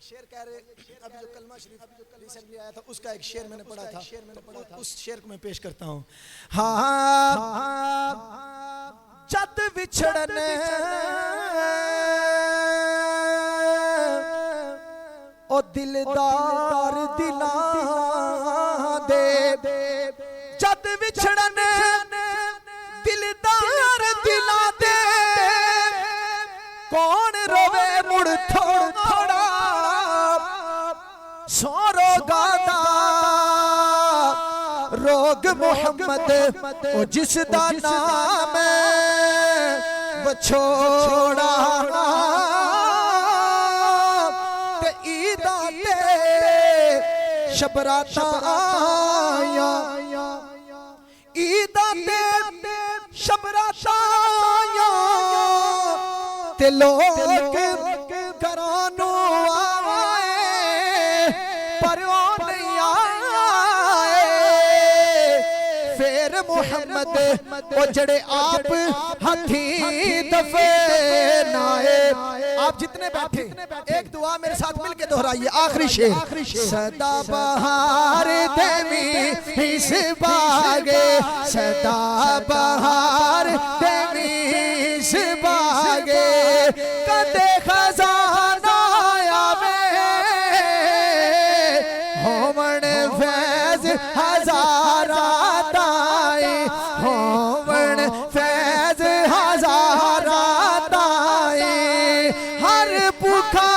शेर कह रहे, अभी जो कलमा शरीफ रिसेंटली आया था उसका एक शेर मैंने पढ़ा था, उस शेर को मैं पेश करता हूँ। हाँ जद विछड़ने ओ दिलदार दिला दे, जद विछड़ने दिलदार दिला दे, कौन रोवे मुड़ थोड़ थोड़ा सोरो गादा रोग मोहम्मद ओ जिसदा नाम बछोड़ा ते ईदा ते शबराता आया, ईदा ते शबराता आया ते लोग घरानू आए पर ओ नहीं आए। फिर मुहम्मद ओ जड़े आप हथी दफे नाए। आप जितने बैठे एक दुआ मेरे साथ मिलके दोहराइए, आखिरी शेर। सदा बहार देवी इस बागे, सदा बहार देवी इस बागे, कदे खजाना आवे होमन फैज हजारा ताई, होमन फैज हजारा ताई, हर भूखा